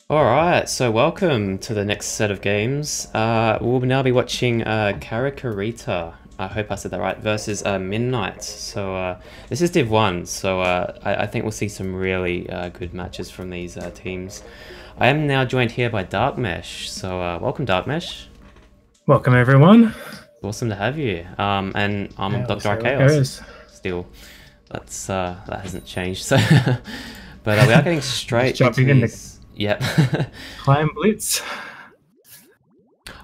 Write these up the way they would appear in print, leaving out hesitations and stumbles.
Alright, so welcome to the next set of games. We'll now be watching Karikurita, I hope I said that right, versus Midnight. So this is Div 1, so I think we'll see some really good matches from these teams. I am now joined here by DarkMesh, so welcome DarkMesh. Welcome everyone. Awesome to have you. And I'm DrArkaos. Still, that hasn't changed. So, but we are getting straight jumping into into Yep. Climb Blitz.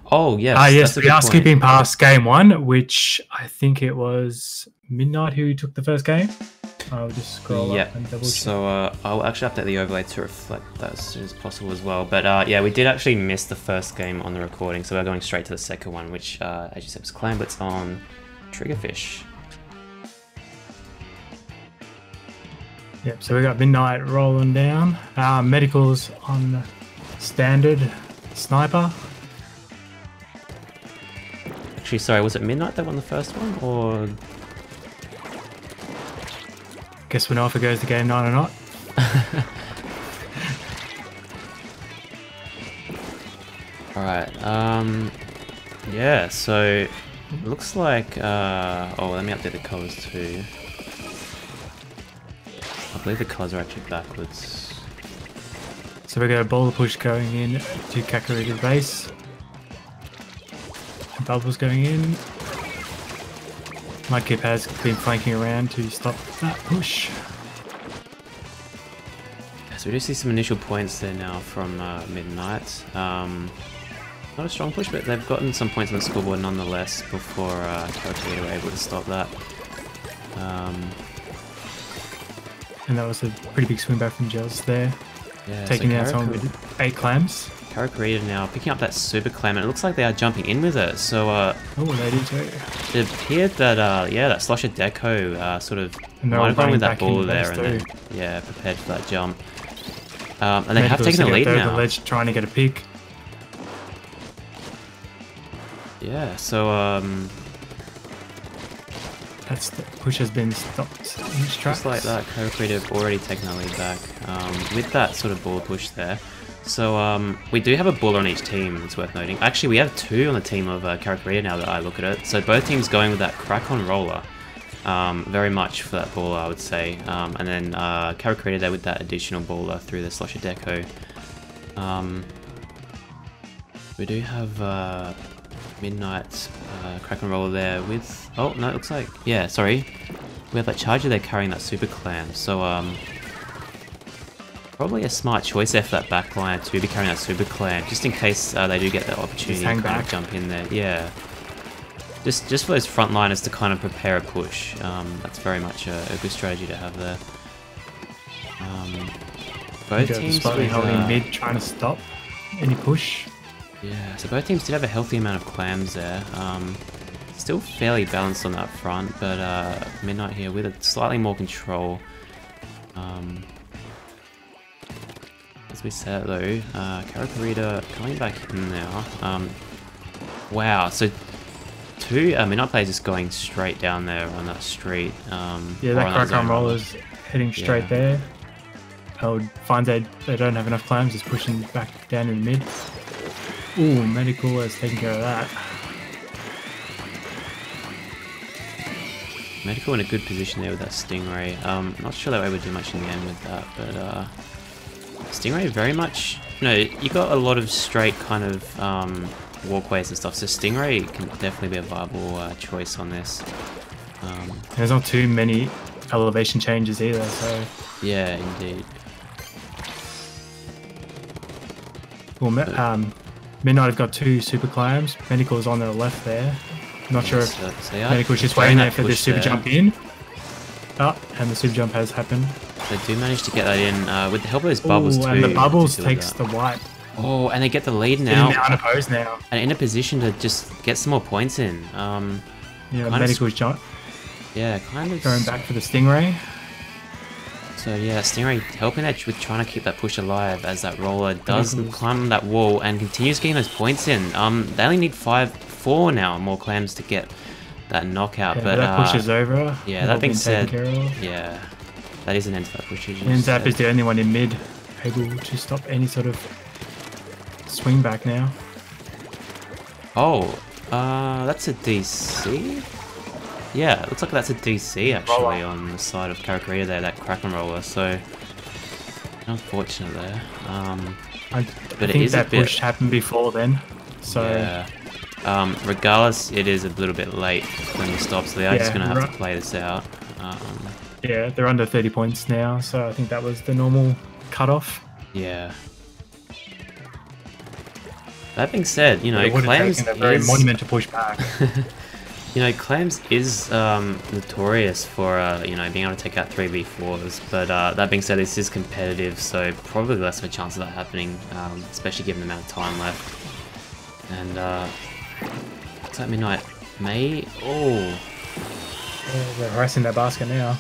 Oh yes. Yes, we are skipping past game one, which I think it was Midnight who took the first game. I'll just scroll up and double check. So I'll actually update the overlay to reflect that as soon as possible as well. But yeah, we did actually miss the first game on the recording, so we're going straight to the second one, which as you said was Climb Blitz on Triggerfish. Yep, so we got Midnight rolling down. Medicals on standard sniper. Actually, sorry, was it Midnight that won the first one, or? Guess we know if it goes to game 9 or not. Alright, yeah, so it looks like, oh, let me update the colors too. I believe the colors are actually backwards. So we got a boulder push going in to Kakarita's base. Bubbles going in. Mudkip has been flanking around to stop that push. So we do see some initial points there now from Midnight. Not a strong push, but they've gotten some points on the scoreboard nonetheless before Karikurita were able to stop that. And that was a pretty big swing back from Gels there. Yeah, taking so out someone with 8 clams. Karikurita now picking up that super clam, and it looks like they are jumping in with it. So oh, they do too. It appeared that yeah, that Slosher Deco sort of might have gone with that ball there, and then yeah, prepared for that jump. And they have taken the lead now. The ledge trying to get a pick. Yeah, so that's the push has been stopped in its tracks. Just like that, Karikurita have already taken the lead back with that sort of ball push there. So we do have a baller on each team, it's worth noting. Actually, we have 2 on the team of Karikurita now that I look at it. So both teams going with that crack-on roller. Very much for that baller, I would say. And then Karikurita there with that additional baller through the Slosher Deco. We do have Midnight crack and roller there with... Oh, no, it looks like... Yeah, sorry. We have that Charger there carrying that Super Clam. So, probably a smart choice there for that backline to be carrying that Super Clam, just in case they do get that opportunity to kind of jump in there. Yeah. Just for those frontliners to kind of prepare a push. That's very much a good strategy to have there. Both teams with, holding mid, trying to stop any push. Yeah, so both teams did have a healthy amount of clams there. Still fairly balanced on that front, but Midnight here with a slightly more control. As we said though, Karikurita coming back in now. Wow, so 2 Midnight players just going straight down there on that street. Yeah, that crack-on roller's heading straight there. Finds they don't have enough clams, just pushing back down in the mid. Ooh, Medical has taken care of that. Medical in a good position there with that Stingray. Not sure they were able to do much in the end with that, but Stingray very much... you got a lot of straight kind of walkways and stuff, so Stingray can definitely be a viable choice on this. There's not too many elevation changes either, so... Yeah, indeed. Well, Midnight have got 2 super clams. Medical's on the left there. Not sure if Medical's just waiting there for the super jump in. Oh, and the super jump has happened. They do manage to get that in with the help of those bubbles too. And the bubbles takes the white. Oh, and they get the lead now. Unopposed now. And in a position to just get some more points in. Yeah, Medical's jump. Yeah, kind of going back for the Stingray. So yeah, Stingray helping that with trying to keep that push alive as that roller does climb that wall and continues getting those points in. They only need 4 now more clams to get that knockout. Yeah, but that push is over. Yeah, that being said, yeah, that is an end to that push. And Zap is the only one in mid able to stop any sort of swing back now. Oh, that's a DC? Yeah, it looks like that's a DC actually on the side of Karikurita there, that Kraken roller, so unfortunate there. I think that push happened before then, so... Yeah. Regardless, it is a little bit late when you stop, so they are just going to have to play this out. Yeah, they're under 30 points now, so I think that was the normal cutoff. Yeah. That being said, you know, Clams is... a very monument to push back. You know, Clams is notorious for, you know, being able to take out 3v4s, but that being said, this is competitive, so probably less of a chance of that happening, especially given the amount of time left. And, looks like Midnight may... Oh! Yeah, they're harassing their basket now.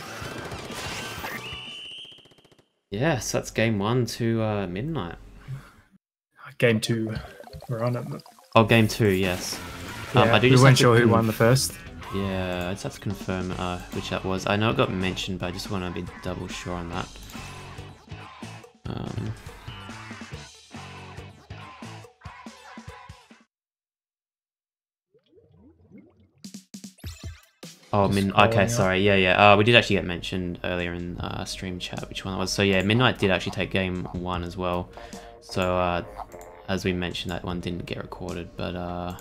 Yeah, so that's game 1 to Midnight. Game 2. We're on it. Oh, game 2, yes. Yeah, we weren't sure who won the first. Yeah, I just have to confirm which that was. I know it got mentioned, but I just want to be double sure on that. Oh, okay, sorry, yeah. We did actually get mentioned earlier in stream chat which one that was. So yeah, Midnight did actually take game 1 as well. So as we mentioned, that one didn't get recorded, but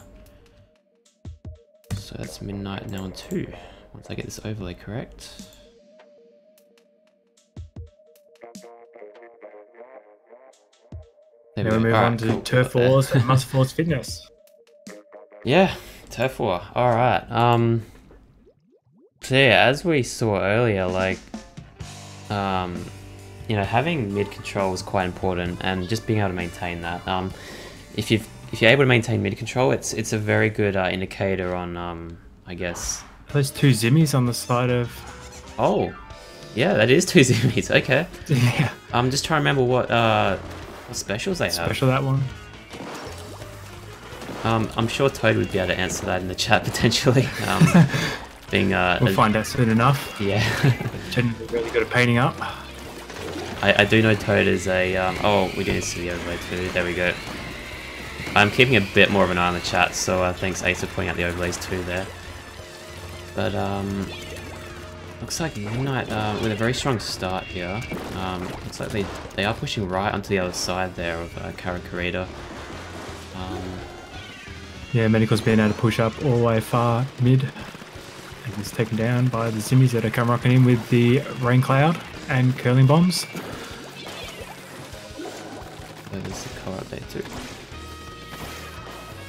so that's Midnight now on 2. Once I get this overlay correct. There we move on to Turf Wars and Muscle Force Fitness. Yeah, Turf War. Alright. So yeah, as we saw earlier, like, you know, having mid control is quite important, and just being able to maintain that. If you're able to maintain mid control, it's a very good indicator on, I guess. There's 2 Zimmies on the side of. Oh, yeah, that is 2 Zimmies. Okay. Yeah. I'm just trying to remember what specials they have. Special that one. I'm sure Toad would be able to answer that in the chat potentially. We'll find out soon enough. Yeah. Tend to be really good at painting up. I do know Toad is a... oh, we did see the overlay too. There we go. I'm keeping a bit more of an eye on the chat, so thanks Ace for pointing out the overlays too there. But looks like Midnight with a very strong start here. Looks like they are pushing right onto the other side there of Karikurita. Yeah, Medical's been able to push up all the way far mid. And he's taken down by the Zimmies that are come rocking in with the Rain Cloud and Curling Bombs. So there's the color update too.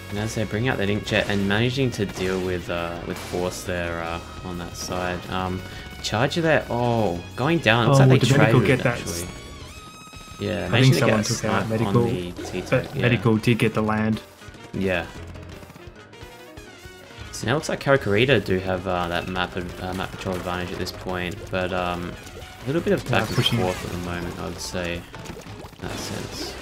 And as they bring out that Inkjet and managing to deal with force there on that side. Charger there, going down. Looks like they traded get actually. Yeah, I think someone took out Medical, but Medical did get the land. Yeah. So now it looks like Karikurita do have that map control advantage at this point, but a little bit of back and forth at the moment, I would say, in that sense.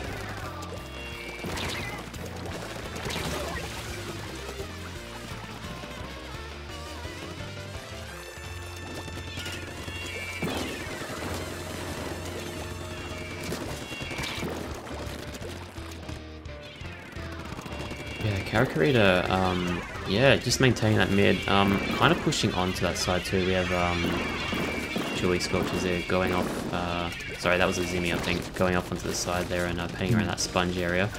Yeah, Karikurita, yeah, just maintaining that mid. Kind of pushing onto that side too. We have Chewy Scorchers there going off. Sorry, that was a Zimmy, I think, going off onto the side there and painting around that sponge area.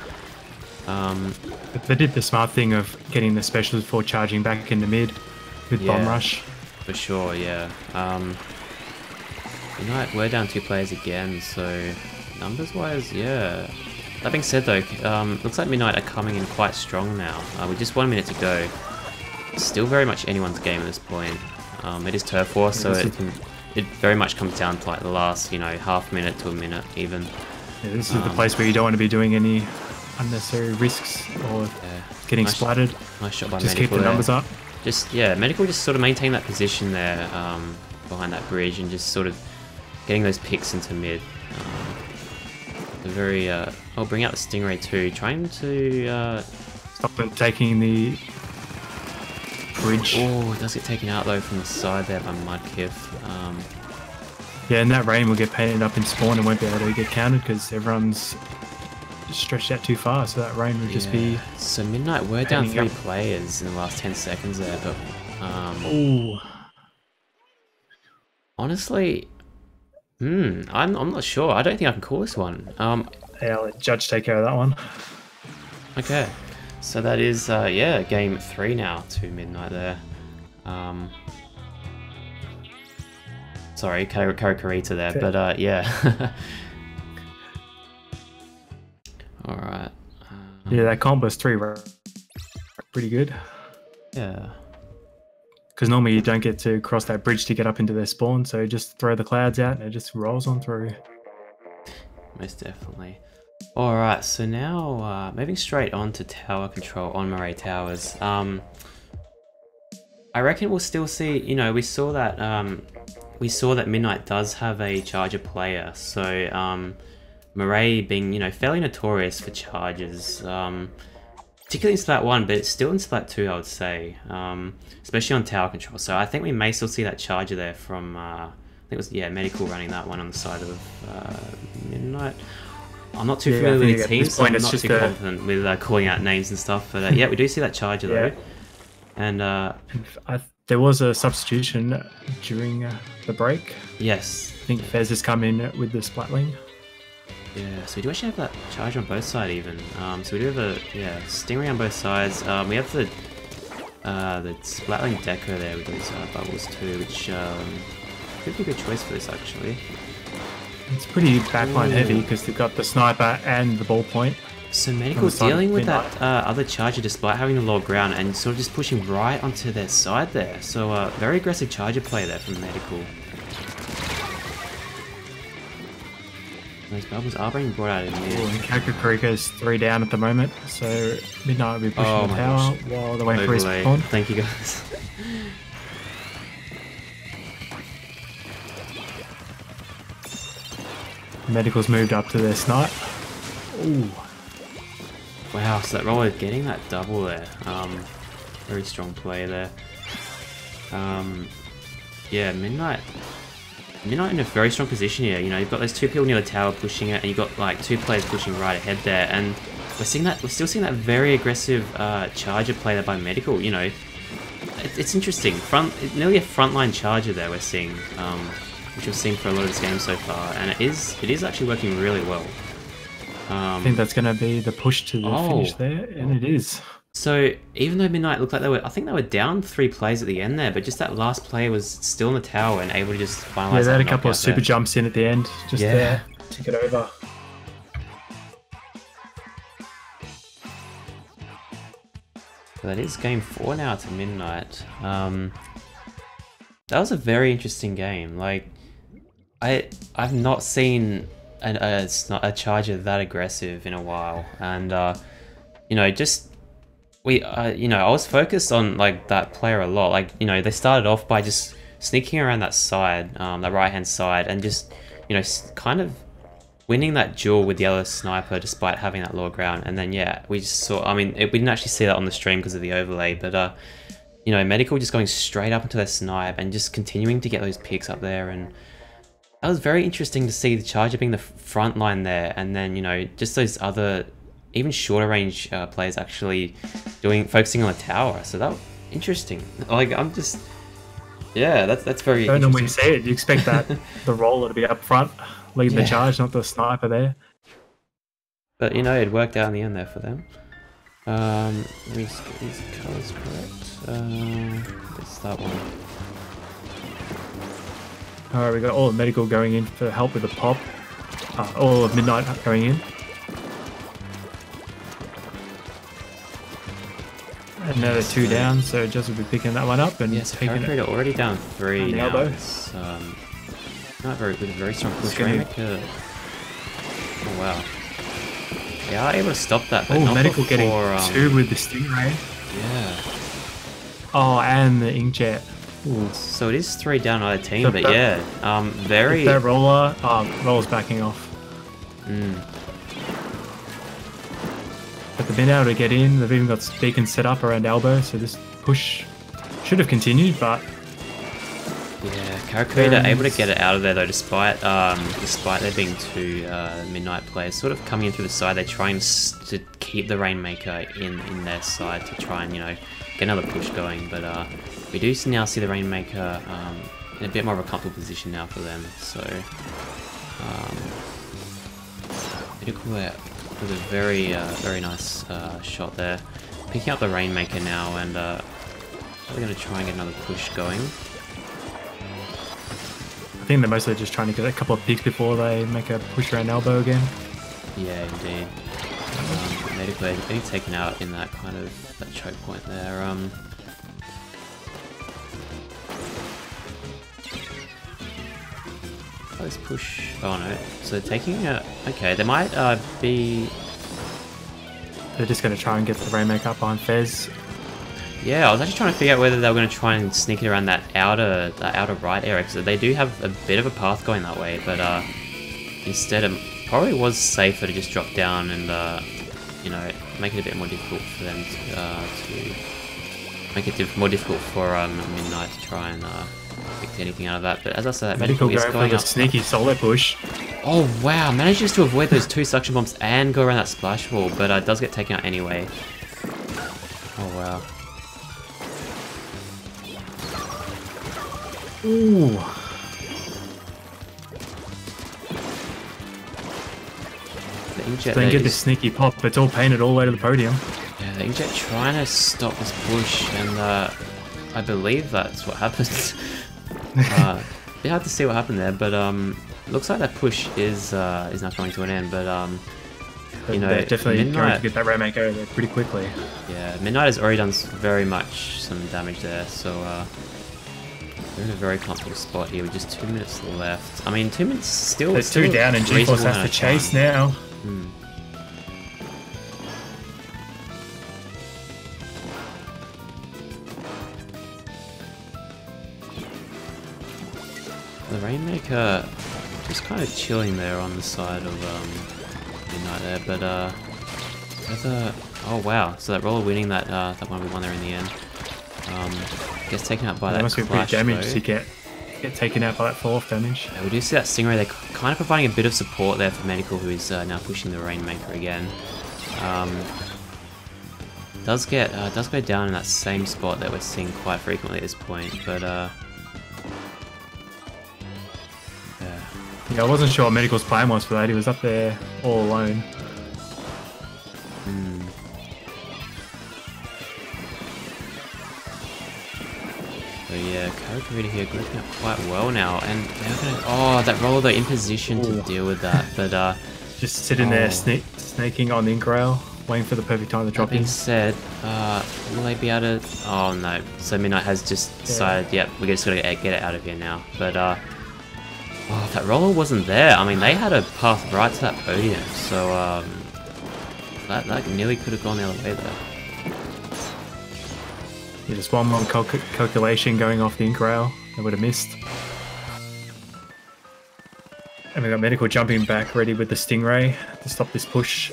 But they did the smart thing of getting the specials before charging back into mid with Bomb Rush. For sure, yeah. Midnight, we're down 2 players again, so numbers wise, yeah. That being said though, looks like Midnight are coming in quite strong now. With just 1 minute to go. Still very much anyone's game at this point. It is Turf War, so it very much comes down to like the last, you know, half minute to a minute even. Yeah, this is the place where you don't want to be doing any unnecessary risks or getting splattered. Nice shot by Just Medical keep the numbers up. Just, yeah, Medical just sort of maintain that position there behind that bridge and just sort of getting those picks into mid. Very, I'll bring out the Stingray too, trying to stop them taking the bridge. Oh, it does get taken out though from the side there by Mudkif. Yeah, and that rain will get painted up in spawn and won't be able to get counted because everyone's stretched out too far, so that rain would just be... So Midnight, we're down 3 players in the last 10 seconds there, but... Ooh. Honestly, I'm not sure. I don't think I can call this one. Yeah, I'll let Judge take care of that one. Okay, so that is, yeah, game 3 now to Midnight there. Sorry, Karikurita there, but yeah. Alright. Yeah, that combo is 3 pretty good. Yeah. Because normally you don't get to cross that bridge to get up into their spawn, so just throw the clouds out and it just rolls on through. Most definitely. Alright, so now moving straight on to tower control on Murray Towers. I reckon we'll still see, you know, we saw that Midnight does have a charger player, so Murray being, you know, fairly notorious for charges. Particularly in Splat 1, but it's still in Splat 2, I would say, especially on tower control. So I think we may still see that charger there from, I think it was, yeah, Medical running that one on the side of Midnight. I'm not too familiar with the team, so I'm not too confident with calling out names and stuff, but yeah, we do see that charger though. And there was a substitution during the break. Yes. I think Fez has come in with the Splatling. Yeah, so we do actually have that charge on both sides even. So we do have a Stingray on both sides. We have the Splatling Deco there with those bubbles too, which could be a good choice for this actually. It's pretty backline heavy because they've got the sniper and the ballpoint. So Medical's dealing with that other charger despite having the low ground and sort of just pushing right onto their side there. So very aggressive charger play there from Medical. Those bubbles are being brought out in mid. Karikurita's 3 down at the moment, so Midnight will be pushing the tower while they're waiting for his spawn. Thank you guys. Medical's moved up to their snipe. Ooh. Wow, so that roller getting that double there. Very strong play there. Yeah, Midnight in a very strong position here. You know, you've got those 2 people near the tower pushing it, and you've got like 2 players pushing right ahead there. And we're still seeing that very aggressive charger play there by Medical. You know, it's interesting. Nearly a frontline charger there we're seeing, which we've seen for a lot of this game so far, and it is actually working really well. I think that's going to be the push to the finish there, and it is. So even though Midnight looked like I think they were down 3 plays at the end there, but just that last player was still in the tower and able to just finalize. Yeah, they had a couple of super jumps in at the end, just there to get over. So that is game 4 now to Midnight. That was a very interesting game. Like, I've not seen a charger that aggressive in a while, and you know, just you know, I was focused on like that player a lot. Like, you know, they started off by just sneaking around that side, that right hand side, and just, you know, kind of winning that duel with the other sniper despite having that lower ground. And then yeah, we just saw, I mean, we didn't actually see that on the stream because of the overlay, but you know, Medical just going straight up into their snipe and just continuing to get those picks up there. And that was very interesting to see the charger being the front line there, and then, you know, just those other even shorter range players actually focusing on the tower. So that was interesting. Like, I'm just, yeah, that's very interesting. Don't normally see it. You expect that the roller to be up front, leading the charge, not the sniper there. But, you know, it worked out in the end there for them. Let me just get these colors correct. That's that one. Alright, we got all of Medical going in for help with the pop. All of Midnight going in. And now they're 2 down, so Jess will be picking that one up and taking it. Already down 3 now. Elbow. It's, not very with a very strong push. Oh wow! They are able to stop that, but not Medical before, getting 2 with the Stingray. Yeah. Oh, and the Inkjet. Ooh. So it is 3 down on either team, but yeah, very. That roller's backing off. But they've been able to get in. They've even got beacons set up around elbow, so this push should have continued, but yeah, Karikurita able to get it out of there though, despite there being two Midnight players sort of coming in through the side. They're trying to keep the Rainmaker in their side to try and, you know, get another push going. But we do now see the Rainmaker in a bit more of a comfortable position now for them. So Medical there with a very nice shot there, picking up the Rainmaker now, and we're going to try and get another push going. I think they're mostly just trying to get a couple of picks before they make a push around elbow again. Yeah, indeed. Medical getting taken out in that kind of that choke point there. Let's push. Oh no! So taking a. Okay, they might be. They're just going to try and get the Rainmaker up behind Fez. Yeah, I was actually trying to figure out whether they were going to try and sneak it around that outer right area, because they do have a bit of a path going that way, but instead it probably was safer to just drop down and you know, make it a bit more difficult for them to make it more difficult for Midnight to try and pick anything out of that. But as I said, Medical is going up. Sneaky solo push. Oh wow, manages to avoid those two suction bombs and go around that splash wall, but does get taken out anyway. Oh wow. Ooh. The inkjet then get this sneaky pop. It's all painted all the way to the podium. Yeah, the inkjet trying to stop this push, and I believe that's what happened. Bit hard to see what happened there, but looks like that push is now coming to an end. But you know, they're definitely Midnight, going to get that Rainmaker over there pretty quickly. Yeah, Midnight has already done very much some damage there, so we're in a very comfortable spot here with just 2 minutes left. I mean, 2 minutes still. There's two down, and GeForce has to chase now. The Rainmaker just kind of chilling there on the side of Midnight there, but oh wow! So that roller winning that that 1v1 there in the end. Gets taken out by that must be pretty damaged to get taken out by that fall-off damage. Yeah, we do see that Stingray. They're kind of providing a bit of support there for Medical, who is now pushing the Rainmaker again. Does go down in that same spot that we're seeing quite frequently at this point, but yeah, I wasn't sure what Medical's plan was for that. He was up there all alone. So yeah, Karikurita here grouping up quite well now, and they're gonna. Oh, that roller though, in position to deal with that, but just sitting there snaking on the ink rail, waiting for the perfect time to drop in. That being said, will they be able to? Oh no! So Midnight has just decided, yep, we just gotta get it out of here now. But oh, if that roller wasn't there, I mean, they had a path right to that podium, so that nearly could have gone the other way there. Yeah, just one more calculation going off the ink rail. They would have missed. And we got Medical jumping back, ready with the Stingray to stop this push.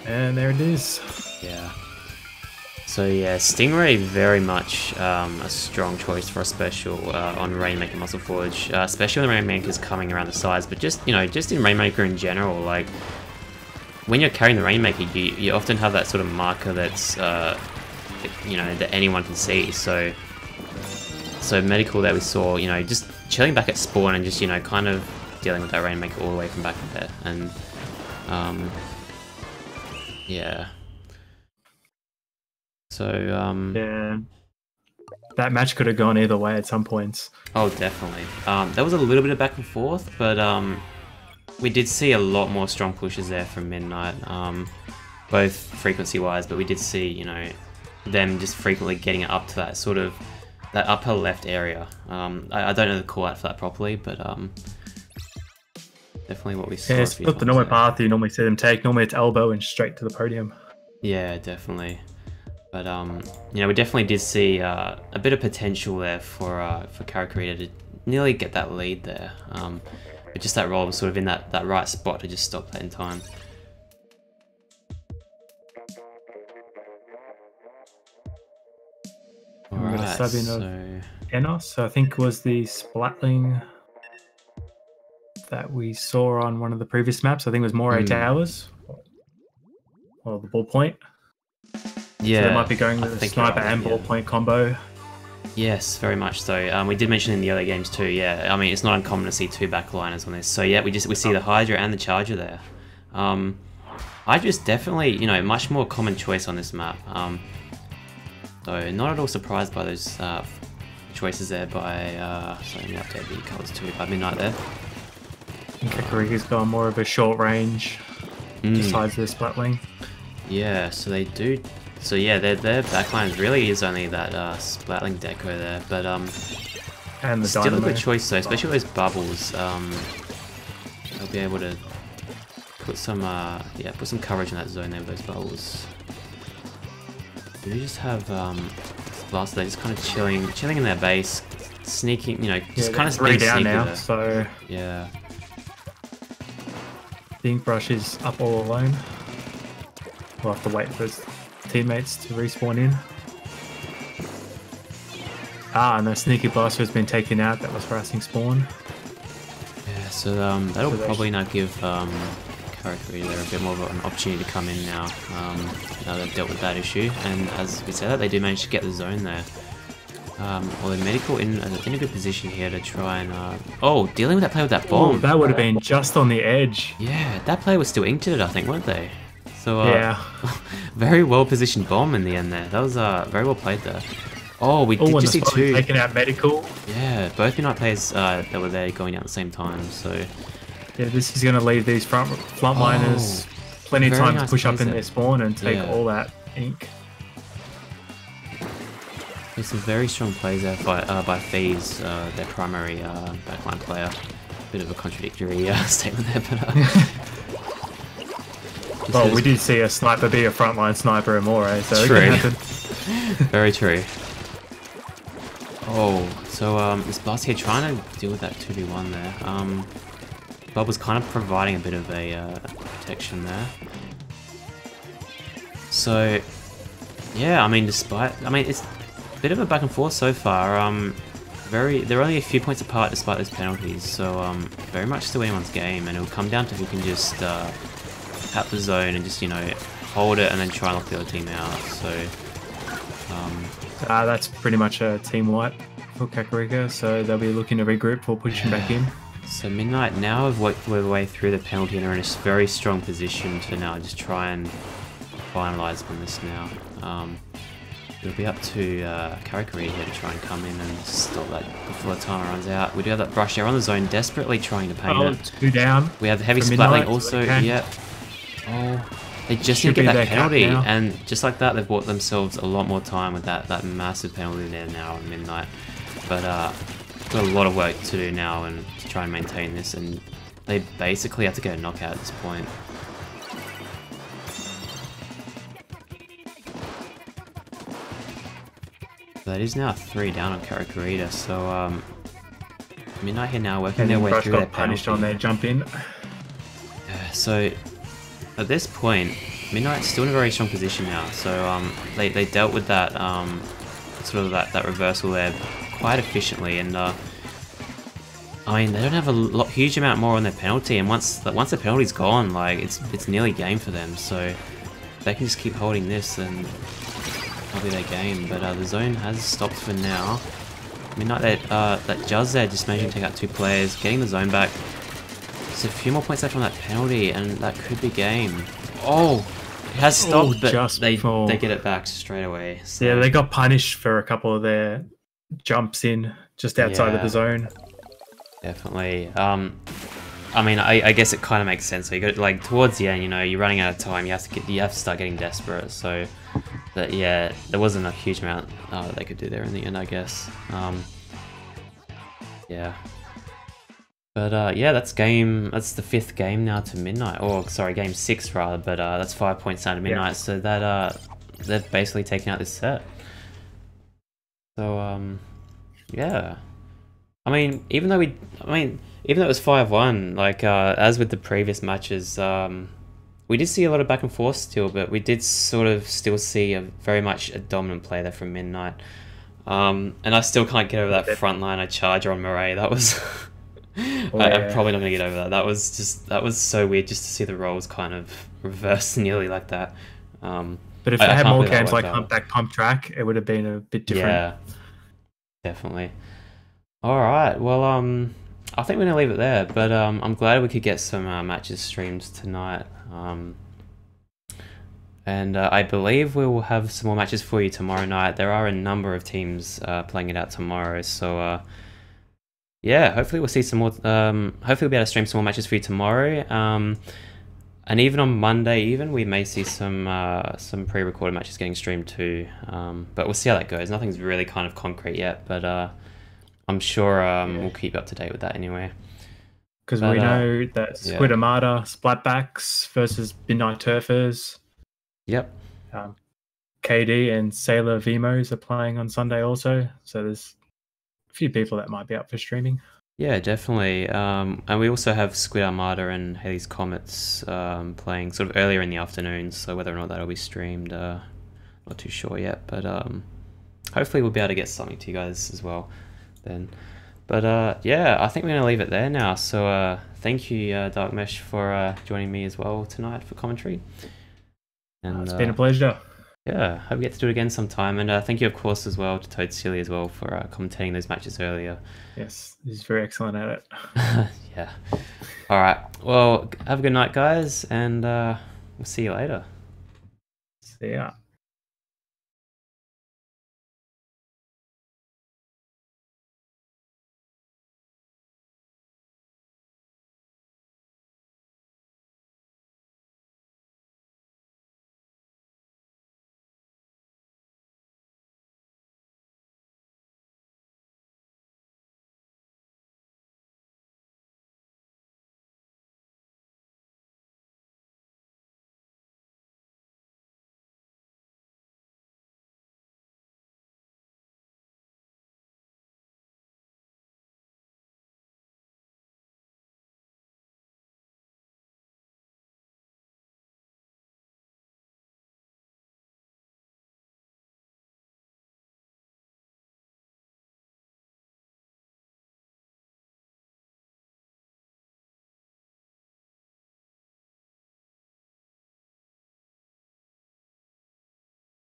And there it is. Yeah. So yeah, Stingray very much a strong choice for a special on Rainmaker Muscle Forge, especially when the Rainmaker's coming around the sides. But just, you know, just in Rainmaker in general, like when you're carrying the Rainmaker, you often have that sort of marker that's you know, that anyone can see. So Medical that we saw, you know, just chilling back at spawn and just, you know, kind of dealing with that Rainmaker all the way from back there, and yeah. So yeah, that match could have gone either way at some points. Oh, definitely. There was a little bit of back and forth, but we did see a lot more strong pushes there from Midnight, both frequency-wise, but we did see, you know, them just frequently getting it up to that sort of that upper left area. I don't know the call out for that properly, but definitely what we saw. Yeah, it's not the normal path you normally see them take. Normally it's elbow and straight to the podium. Yeah, definitely. But you know, we definitely did see a bit of potential there for Karikurita to nearly get that lead there. But just that roll was sort of in that right spot to just stop that in time. And we've got a sub in of so Enos, so I think was the Splatling that we saw on one of the previous maps. I think it was Moray Towers, or the ballpoint. Yeah, so they might be going with the sniper and ballpoint combo. Yes, very much so. We did mention in the early games too. Yeah, I mean it's not uncommon to see two backliners on this. So yeah, we see the Hydra and the Charger there. Hydra's definitely much more common choice on this map. So not at all surprised by those choices there by sorry, let me update the colours too by Midnight there. Kakarika's gone more of a short range besides this Splatling. Yeah, so they do. So yeah, their backline really is only that Splatling deco there, but and the still Dynamo. a good choice though, especially with those bubbles. They'll be able to put some put some coverage in that zone there with those bubbles. We do just have last they're just kind of chilling in their base, sneaking, just kind of three down sneaky now. there. So yeah, the ink brush is up all alone. We'll have to wait for his teammates to respawn in. And the sneaky blaster has been taken out. That was harassing spawn. Yeah, so that'll probably not give Karikurita there a bit more of an opportunity to come in now. Now they've dealt with that issue, and as we say that, they do manage to get the zone there. Well, the medical in a good position here to try and dealing with that play with that bomb. Ooh, that would have been just on the edge. Yeah, that player was still inked it, I think, weren't they? So yeah, very well positioned bomb in the end there. That was very well played there. Oh, we did just see two taking out medical. Yeah, both Midnight players that were there going out at the same time. So yeah, this is going to leave these frontliners plenty of time to push up in their spawn and take all that ink. There's some very strong plays there by Fees, their primary backline player. Bit of a contradictory statement there, but. Well, we did see a sniper be a frontline sniper and more, so true. it can happen. Very true. Oh, so this boss here trying to deal with that 2v1 there. Bob was kind of providing a bit of a protection there. So, yeah, I mean, it's a bit of a back and forth so far. They're only a few points apart despite those penalties, so very much still anyone's game, and it'll come down to who can just tap the zone and just hold it and then try and lock the other team out. So that's pretty much a team wipe for Kakarika, so they'll be looking to regroup for pushing back in. So Midnight now have worked their way through the penalty and are in a very strong position to now just try and finalise on this now. It'll be up to Karikurita here to try and come in and stop that before the timer runs out. We do have that brush there on the zone, desperately trying to paint it. 2 down. We have the heavy Splatling also, yeah. Oh, they just need to get that penalty, and just like that, they've bought themselves a lot more time with that massive penalty there now on Midnight. But got a lot of work to do now and to try and maintain this, and they basically have to get a knockout at this point. So that is now 3 down on Karikurita, so Midnight here now working their way through their punished on their jump in. So at this point, Midnight's still in a very strong position now. So they dealt with that sort of that reversal there quite efficiently, and I mean they don't have a huge amount more on their penalty, and once the penalty's gone, like it's nearly game for them. So they can just keep holding this, and that'll be their game. But the zone has stopped for now. Midnight that Juzz there just managing to take out 2 players, getting the zone back. Just a few more points left on that penalty, and that could be game. Oh, it has stopped, but they get it back straight away. So. Yeah, they got punished for a couple of their jumps in just outside of the zone. Definitely. I mean, I guess it kind of makes sense. So you got like towards the end, you're running out of time. You have to start getting desperate. So, but yeah, there wasn't a huge amount that they could do there in the end, I guess. Yeah. But yeah, that's the 5th game now to Midnight. Or sorry, game 6 rather. But that's 5 points down to Midnight. Yeah. So that they've basically taken out this set. So yeah. I mean, even though it was 5-1, like as with the previous matches, we did see a lot of back and forth still, but we did sort of still see very much a dominant play there from Midnight. And I still can't get over that frontliner charger on Murray. That was... I'm probably not going to get over that. That was so weird just to see the rolls kind of reverse nearly like that. But if they had more games like Humpback Pump Track, it would have been a bit different. Yeah, definitely. All right, well, I think we're going to leave it there, but I'm glad we could get some matches streamed tonight. And I believe we will have some more matches for you tomorrow night. There are a number of teams playing it out tomorrow, so yeah, hopefully we'll see some more. Hopefully we'll be able to stream some more matches for you tomorrow. And even on Monday, we may see some pre-recorded matches getting streamed too. But we'll see how that goes. Nothing's really kind of concrete yet, but I'm sure we'll keep up to date with that anyway. Because we know that Squid Armada, Splatbacks versus Midnight Turfers. Yep. KD and Sailor Vimos are playing on Sunday also. So there's a few people that might be up for streaming. Yeah, definitely. And we also have Squid Armada and Halley's Comets playing sort of earlier in the afternoon. So whether or not that'll be streamed, not too sure yet. But hopefully we'll be able to get something to you guys as well then. But yeah, I think we're going to leave it there now. So thank you, DarkMesh, for joining me as well tonight for commentary. And, it's been a pleasure. Yeah, hope we get to do it again sometime. And thank you, of course, as well to Toad Silly as well for commentating those matches earlier. Yes, he's very excellent at it. Yeah. All right. Well, have a good night, guys, and we'll see you later. See ya.